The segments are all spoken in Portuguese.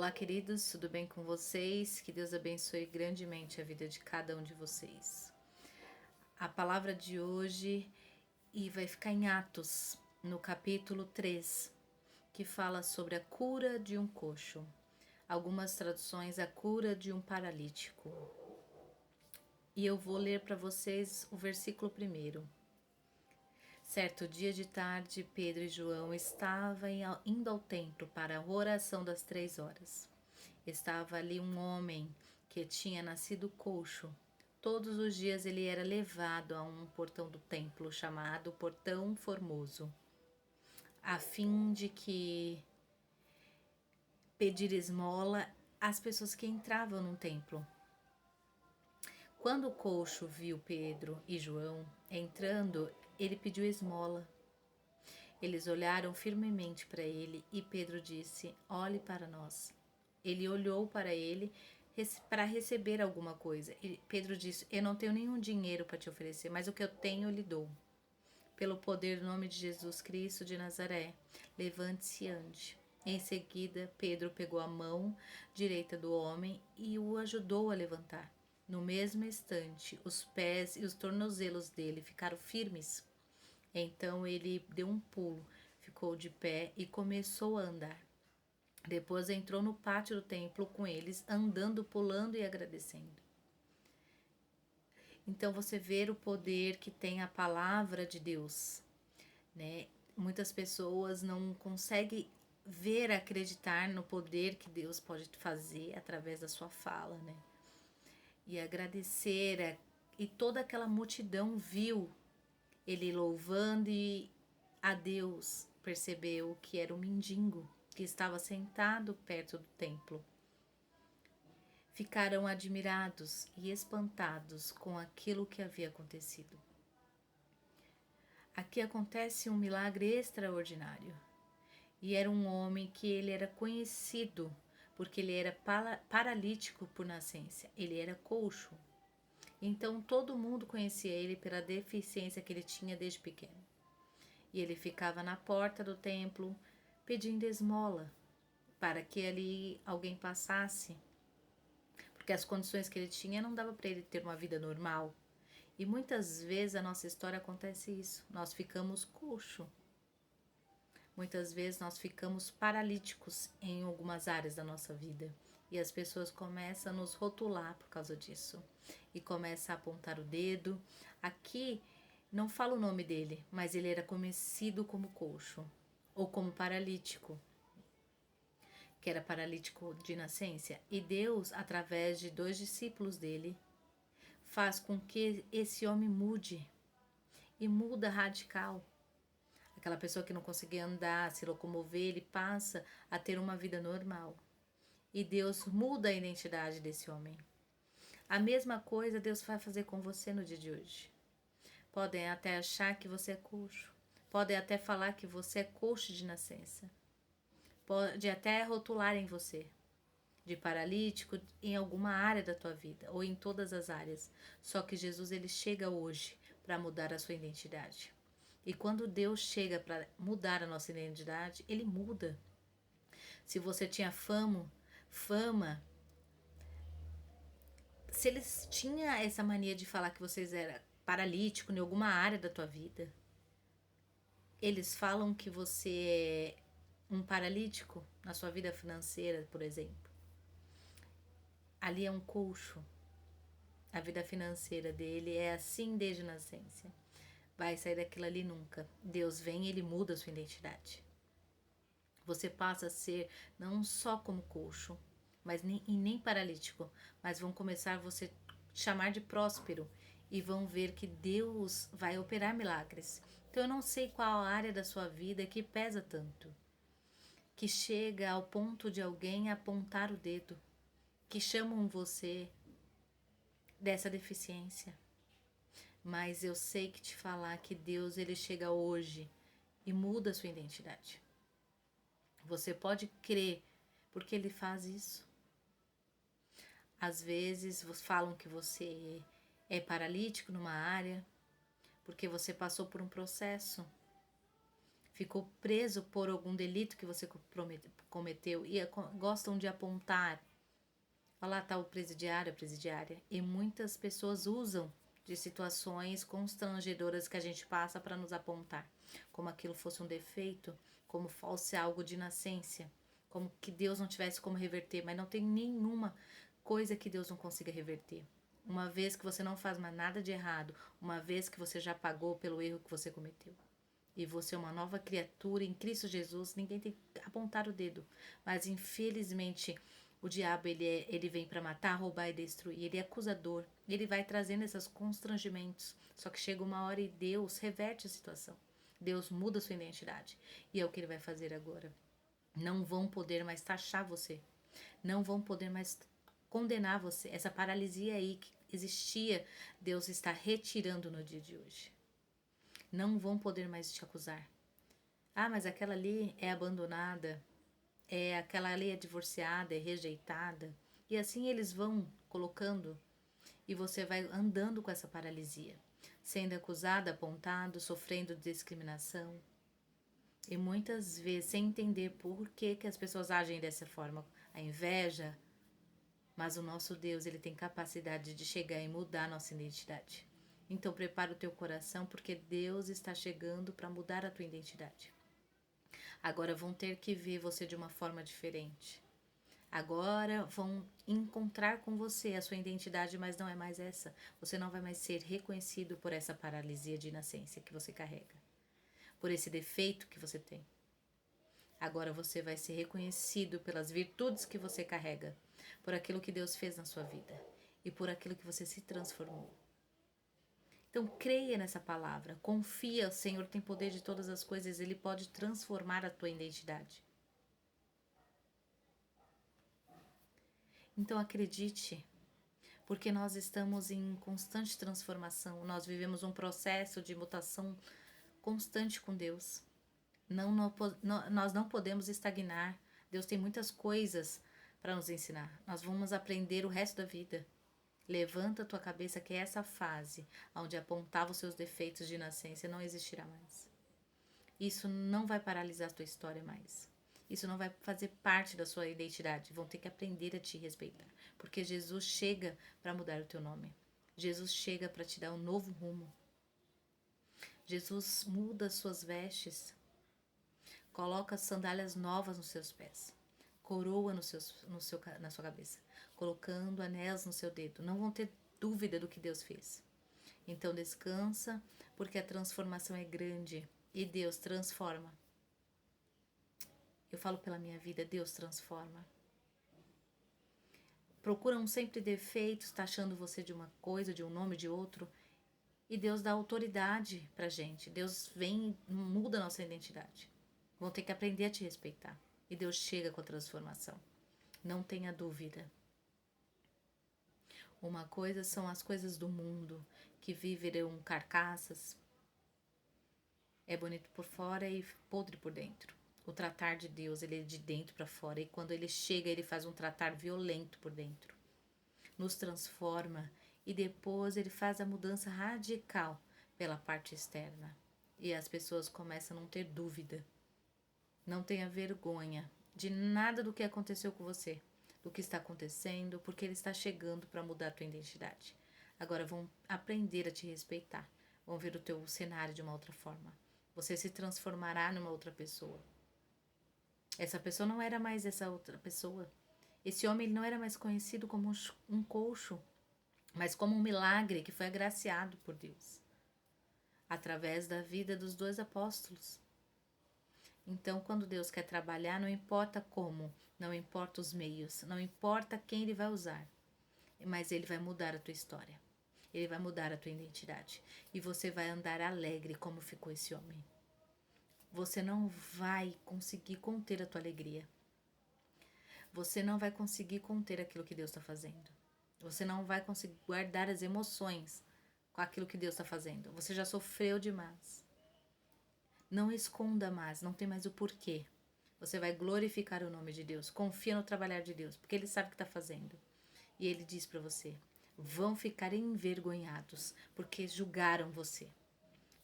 Olá, queridos, tudo bem com vocês? Que Deus abençoe grandemente a vida de cada um de vocês. A palavra de hoje vai ficar em Atos, no capítulo 3, que fala sobre a cura de um coxo. Algumas traduções, a cura de um paralítico. E eu vou ler para vocês o versículo primeiro. Certo dia de tarde, Pedro e João estavam indo ao templo para a oração das 3 horas. Estava ali um homem que tinha nascido coxo. Todos os dias ele era levado a um portão do templo chamado Portão Formoso, a fim de que pedir esmola às pessoas que entravam no templo. Quando o coxo viu Pedro e João entrando, ele pediu esmola. Eles olharam firmemente para ele e Pedro disse: "Olhe para nós." Ele olhou para ele para receber alguma coisa. E Pedro disse: "Eu não tenho nenhum dinheiro para te oferecer, mas o que eu tenho eu lhe dou. Pelo poder do nome de Jesus Cristo de Nazaré, levante-se e ande." Em seguida, Pedro pegou a mão direita do homem e o ajudou a levantar. No mesmo instante, os pés e os tornozelos dele ficaram firmes. Então ele deu um pulo, ficou de pé e começou a andar. Depois entrou no pátio do templo com eles, andando, pulando e agradecendo. Então você vê o poder que tem a palavra de Deus, né? Muitas pessoas não conseguem ver, acreditar no poder que Deus pode fazer através da sua fala, né? E agradecer, e toda aquela multidão viu ele louvando e a Deus percebeu que era um mendigo que estava sentado perto do templo. Ficaram admirados e espantados com aquilo que havia acontecido. Aqui acontece um milagre extraordinário. E era um homem que ele era conhecido porque ele era paralítico por nascença. Ele era coxo. Então todo mundo conhecia ele pela deficiência que ele tinha desde pequeno. E ele ficava na porta do templo pedindo esmola para que ali alguém passasse, porque as condições que ele tinha não dava para ele ter uma vida normal. E muitas vezes a nossa história acontece isso. Nós ficamos coxo. Muitas vezes nós ficamos paralíticos em algumas áreas da nossa vida. E as pessoas começam a nos rotular por causa disso. E começam a apontar o dedo. Aqui não fala o nome dele, mas ele era conhecido como coxo ou como paralítico, que era paralítico de nascença. E Deus, através de 2 discípulos dele, faz com que esse homem mude, e muda radical. Aquela pessoa que não conseguia andar, se locomover, ele passa a ter uma vida normal. E Deus muda a identidade desse homem. A mesma coisa Deus vai fazer com você no dia de hoje. Podem até achar que você é coxo. Podem até falar que você é coxo de nascença. Pode até rotular em você de paralítico em alguma área da tua vida ou em todas as áreas. Só que Jesus ele chega hoje para mudar a sua identidade. E quando Deus chega para mudar a nossa identidade, ele muda. Se você tinha fama, se eles tinham essa mania de falar que vocês eram paralítico em alguma área da tua vida, eles falam que você é um paralítico na sua vida financeira, por exemplo. Ali é um coxo. A vida financeira dele é assim desde a nascença. Vai sair daquilo ali nunca. Deus vem e ele muda a sua identidade. Você passa a ser não só como coxo, mas nem paralítico, mas vão começar a você chamar de próspero e vão ver que Deus vai operar milagres. Então eu não sei qual área da sua vida que pesa tanto, que chega ao ponto de alguém apontar o dedo, que chamam você dessa deficiência. Mas eu sei que te falar que Deus ele chega hoje e muda a sua identidade. Você pode crer porque ele faz isso. Às vezes falam que você é paralítico numa área porque você passou por um processo. ficou preso por algum delito que você cometeu e gostam de apontar. Olha lá está o presidiário, a presidiária. E muitas pessoas usam de situações constrangedoras que a gente passa para nos apontar, como aquilo fosse um defeito, como fosse algo de nascença, como que Deus não tivesse como reverter, mas não tem nenhuma coisa que Deus não consiga reverter. Uma vez que você não faz mais nada de errado, uma vez que você já pagou pelo erro que você cometeu. E você é uma nova criatura em Cristo Jesus, ninguém tem que apontar o dedo. Mas infelizmente o diabo ele vem para matar, roubar e destruir. Ele é acusador, ele vai trazendo esses constrangimentos. Só que chega uma hora e Deus reverte a situação. Deus muda a sua identidade. E é o que ele vai fazer agora. Não vão poder mais taxar você. Não vão poder mais condenar você. Essa paralisia aí que existia, Deus está retirando no dia de hoje. Não vão poder mais te acusar. Ah, mas aquela ali é abandonada, aquela ali é divorciada, é rejeitada. E assim eles vão colocando e você vai andando com essa paralisia, sendo acusado, apontado, sofrendo discriminação. E muitas vezes sem entender por que as pessoas agem dessa forma. A inveja, mas o nosso Deus, ele tem capacidade de chegar e mudar a nossa identidade. Então prepara o teu coração, porque Deus está chegando para mudar a tua identidade. Agora vão ter que ver você de uma forma diferente. Agora vão encontrar com você a sua identidade, mas não é mais essa. Você não vai mais ser reconhecido por essa paralisia de nascença que você carrega, por esse defeito que você tem. Agora você vai ser reconhecido pelas virtudes que você carrega, por aquilo que Deus fez na sua vida e por aquilo que você se transformou. Então creia nessa palavra, confia, o Senhor tem poder de todas as coisas, Ele pode transformar a tua identidade. Então acredite, porque nós estamos em constante transformação, nós vivemos um processo de mutação constante com Deus. Nós não podemos estagnar. Deus tem muitas coisas para nos ensinar. Nós vamos aprender o resto da vida. Levanta a tua cabeça que essa fase onde apontava os seus defeitos de nascença não existirá mais. Isso não vai paralisar a tua história mais. Isso não vai fazer parte da sua identidade. Vão ter que aprender a te respeitar. Porque Jesus chega para mudar o teu nome. Jesus chega para te dar um novo rumo. Jesus muda as suas vestes. Coloca sandálias novas nos seus pés. Coroa na sua cabeça. Colocando anéis no seu dedo. Não vão ter dúvida do que Deus fez. Então descansa, porque a transformação é grande. E Deus transforma. Eu falo pela minha vida, Deus transforma. Procuram sempre defeitos, taxando você de uma coisa, de um nome, de outro. E Deus dá autoridade pra gente. Deus vem e muda a nossa identidade. Vão ter que aprender a te respeitar. E Deus chega com a transformação. Não tenha dúvida. Uma coisa são as coisas do mundo, que viverão carcaças. É bonito por fora e podre por dentro. O tratar de Deus, ele é de dentro para fora. E quando ele chega, ele faz um tratar violento por dentro. Nos transforma e depois ele faz a mudança radical pela parte externa. E as pessoas começam a não ter dúvida. Não tenha vergonha de nada do que aconteceu com você, do que está acontecendo, porque ele está chegando para mudar a tua identidade. Agora vão aprender a te respeitar. Vão ver o teu cenário de uma outra forma. Você se transformará numa outra pessoa. Essa pessoa não era mais essa outra pessoa. Esse homem ele não era mais conhecido como um coxo, mas como um milagre que foi agraciado por Deus, através da vida dos 2 apóstolos. Então, quando Deus quer trabalhar, não importa como, não importa os meios, não importa quem Ele vai usar, mas Ele vai mudar a tua história. Ele vai mudar a tua identidade. E você vai andar alegre como ficou esse homem. Você não vai conseguir conter a tua alegria. Você não vai conseguir conter aquilo que Deus está fazendo. Você não vai conseguir guardar as emoções com aquilo que Deus está fazendo. Você já sofreu demais. Não esconda mais, não tem mais o porquê. Você vai glorificar o nome de Deus. Confia no trabalhar de Deus, porque Ele sabe o que está fazendo. E Ele diz para você, vão ficar envergonhados, porque julgaram você.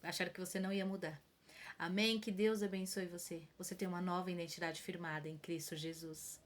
Acharam que você não ia mudar. Amém? Que Deus abençoe você. Você tem uma nova identidade firmada em Cristo Jesus.